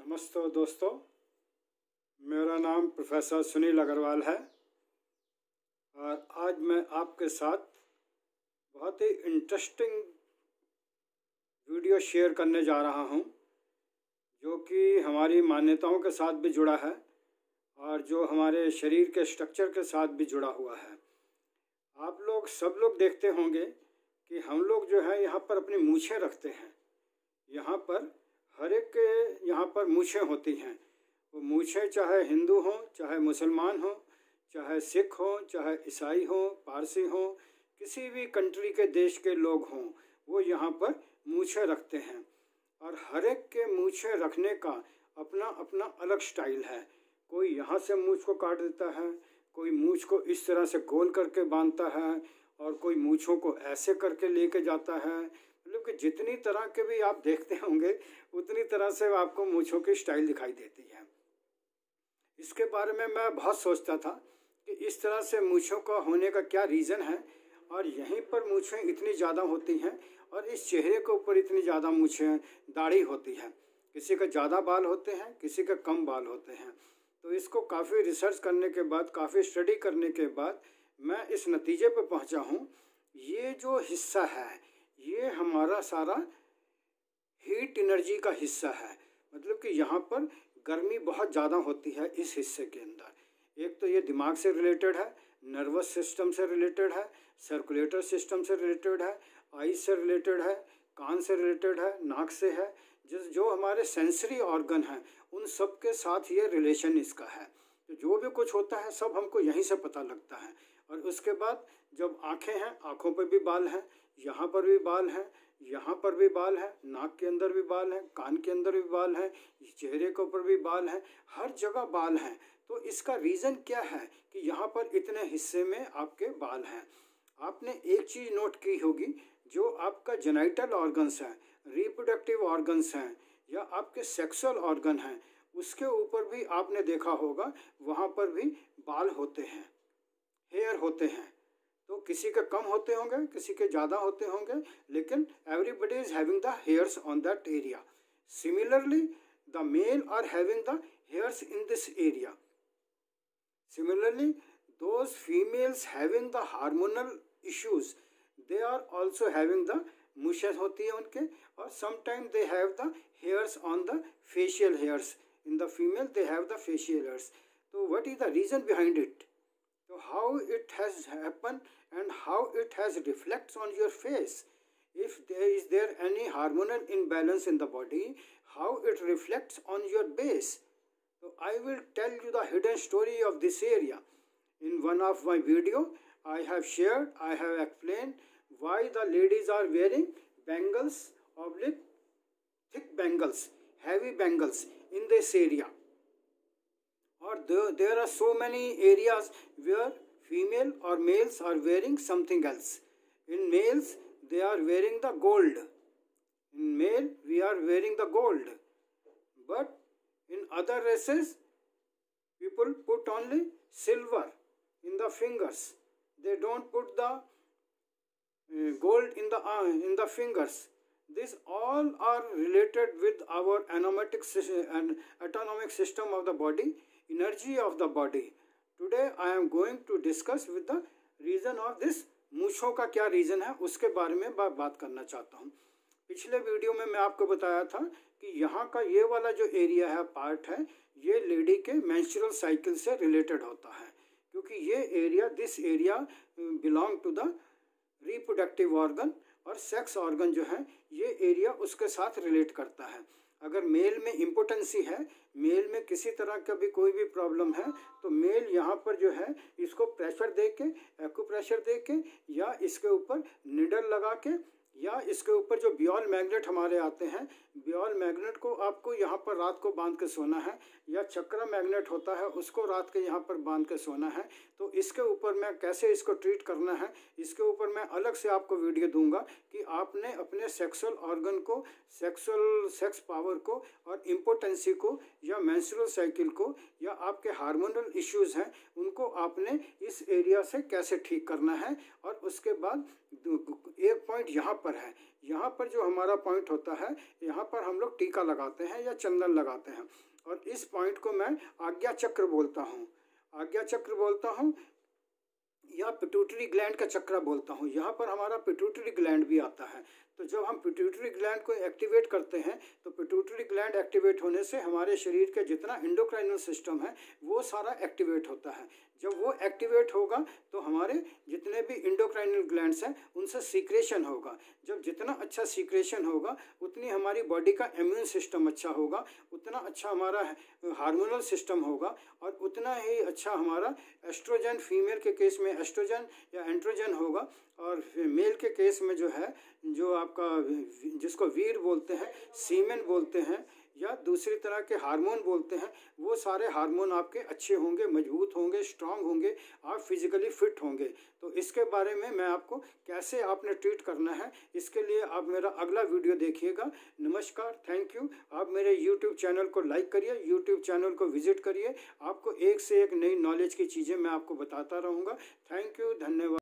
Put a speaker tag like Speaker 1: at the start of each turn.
Speaker 1: नमस्ते दोस्तों, मेरा नाम प्रोफेसर सुनील अग्रवाल है और आज मैं आपके साथ बहुत ही इंटरेस्टिंग वीडियो शेयर करने जा रहा हूं, जो कि हमारी मान्यताओं के साथ भी जुड़ा है और जो हमारे शरीर के स्ट्रक्चर के साथ भी जुड़ा हुआ है। आप लोग सब लोग देखते होंगे कि हम लोग जो है यहाँ पर अपनी मूछें रखते हैं। यहाँ पर हर एक के यहाँ पर मूछें होती हैं। वो मूछें चाहे हिंदू हों, चाहे मुसलमान हों, चाहे सिख हों, चाहे ईसाई हों, पारसी हों, किसी भी कंट्री के देश के लोग हों, वो यहाँ पर मूछें रखते हैं। और हर एक के मूछें रखने का अपना अपना अलग स्टाइल है। कोई यहाँ से मूछ को काट देता है, कोई मूछ को इस तरह से गोल करके बांधता है और कोई मूछों को ऐसे करके लेके जाता है। मतलब कि जितनी तरह के भी आप देखते होंगे उतनी तरह से आपको मूछों की स्टाइल दिखाई देती है। इसके बारे में मैं बहुत सोचता था कि इस तरह से मूछों का होने का क्या रीज़न है और यहीं पर मूछें इतनी ज़्यादा होती हैं और इस चेहरे के ऊपर इतनी ज़्यादा मूछें दाढ़ी होती है। किसी का ज़्यादा बाल होते हैं, किसी का कम बाल होते हैं। तो इसको काफ़ी रिसर्च करने के बाद, काफ़ी स्टडी करने के बाद मैं इस नतीजे पर पहुंचा हूं, ये जो हिस्सा है ये हमारा सारा हीट एनर्जी का हिस्सा है। मतलब कि यहाँ पर गर्मी बहुत ज़्यादा होती है इस हिस्से के अंदर। एक तो ये दिमाग से रिलेटेड है, नर्वस सिस्टम से रिलेटेड है, सर्कुलेटर सिस्टम से रिलेटेड है, आई से रिलेटेड है, कान से रिलेटेड है, नाक से है। जो हमारे सेंसरी ऑर्गन हैं उन सब के साथ ये रिलेशन इसका है। तो जो भी कुछ होता है सब हमको यहीं से पता लगता है। और उसके बाद जब आँखें हैं, आँखों पर भी बाल हैं, यहाँ पर भी बाल हैं, यहाँ पर भी बाल है, नाक के अंदर भी बाल हैं, कान के अंदर भी बाल हैं, चेहरे के ऊपर भी बाल हैं, हर जगह बाल हैं। तो इसका रीज़न क्या है कि यहाँ पर इतने हिस्से में आपके बाल हैं। आपने एक चीज़ नोट की होगी, जो आपका जेनिटल ऑर्गन्स हैं, रिप्रोडक्टिव ऑर्गन्स हैं या आपके सेक्सुअल ऑर्गन हैं, उसके ऊपर भी आपने देखा होगा वहाँ पर भी बाल होते हैं, हेयर होते हैं। तो किसी के कम होते होंगे, किसी के ज़्यादा होते होंगे, लेकिन everybody is having the hairs on that area. Similarly the male are having the hairs in this area. Similarly those females having the hormonal issues, they are also having the मूछें होती है उनके, और sometime they have the hairs on the facial hairs. In the female they have the facial hairs. तो what is the reason behind it? So how it has happened and how it has reflects on your face. If there any hormonal imbalance in the body, how it reflects on your base. So I will tell you the hidden story of this area. In one of my video, I have shared, I have explained why the ladies are wearing bangles, oblique, thick bangles, heavy bangles in this area. Or there are so many areas where female or males are wearing something else. In males, they are wearing the gold. In male, we are wearing the gold. But in other races, people put only silver in the fingers. They don't put the gold in the fingers. These all are related with our autonomic system of the body, energy of the body. Today I am going to discuss with the reason of this मूछों का क्या reason है, उसके बारे में बात करना चाहता हूँ। पिछले वीडियो में मैं आपको बताया था कि यहाँ का ये वाला जो एरिया है, पार्ट है, ये लेडी के मेंस्ट्रुअल साइकिल से रिलेटेड होता है, क्योंकि ये area, this area belong to the reproductive organ, और सेक्स ऑर्गन जो है ये एरिया उसके साथ रिलेट करता है। अगर मेल में इम्पोटेंसी है, मेल में किसी तरह का भी कोई भी प्रॉब्लम है, तो मेल यहाँ पर जो है इसको प्रेशर दे के, एक्यूप्रेशर दे के, या इसके ऊपर निडल लगा के, या इसके ऊपर जो बियल मैग्नेट हमारे आते हैं, बियल मैग्नेट को आपको यहाँ पर रात को बांध के सोना है, या चक्रा मैग्नेट होता है उसको रात के यहाँ पर बांध के सोना है। तो इसके ऊपर मैं कैसे इसको ट्रीट करना है, इसके ऊपर मैं अलग से आपको वीडियो दूंगा कि आपने अपने सेक्सुअल ऑर्गन को, सेक्स पावर को, और इम्पोटेंसी को, या मेंस्ट्रुअल साइकिल को, या आपके हार्मोनल इश्यूज़ हैं उनको आपने इस एरिया से कैसे ठीक करना है। और उसके बाद एक पॉइंट यहाँ पर पर है। यहाँ पर जो हमारा पॉइंट होता है, यहाँ पर हम लोग टीका लगाते हैं या चंदन लगाते हैं, और इस पॉइंट को मैं आज्ञा चक्र बोलता हूँ। आज्ञा चक्र बोलता हूँ या पिट्यूटरी ग्लैंड का चक्र बोलता हूँ। यहाँ पर हमारा पिट्यूटरी ग्लैंड भी आता है। तो जब हम पिट्यूटरी ग्लैंड को एक्टिवेट करते हैं तो पिट्यूटरी ग्लैंड एक्टिवेट होने से हमारे शरीर के जितना एंडोक्राइनल सिस्टम है वो सारा एक्टिवेट होता है। जब वो एक्टिवेट होगा तो हमारे जितने भी एंडोक्राइनल ग्लैंड्स हैं उनसे सीक्रेशन होगा। जब जितना अच्छा सीक्रेशन होगा उतनी हमारी बॉडी का इम्यून सिस्टम अच्छा होगा, उतना अच्छा हमारा हार्मोनल सिस्टम होगा, और उतना ही अच्छा हमारा एस्ट्रोजन, फीमेल के केस में एस्ट्रोजन या एंड्रोजन होगा, और मेल के केस में जो है, जो आपका जिसको वीर बोलते हैं, सीमेन बोलते हैं, या दूसरी तरह के हार्मोन बोलते हैं, वो सारे हार्मोन आपके अच्छे होंगे, मजबूत होंगे, स्ट्रांग होंगे, आप फिजिकली फिट होंगे। तो इसके बारे में मैं आपको कैसे आपने ट्रीट करना है, इसके लिए आप मेरा अगला वीडियो देखिएगा। नमस्कार, थैंक यू। आप मेरे यूट्यूब चैनल को लाइक करिए, यूट्यूब चैनल को विजिट करिए। आपको एक से एक नई नॉलेज की चीज़ें मैं आपको बताता रहूँगा। थैंक यू, धन्यवाद।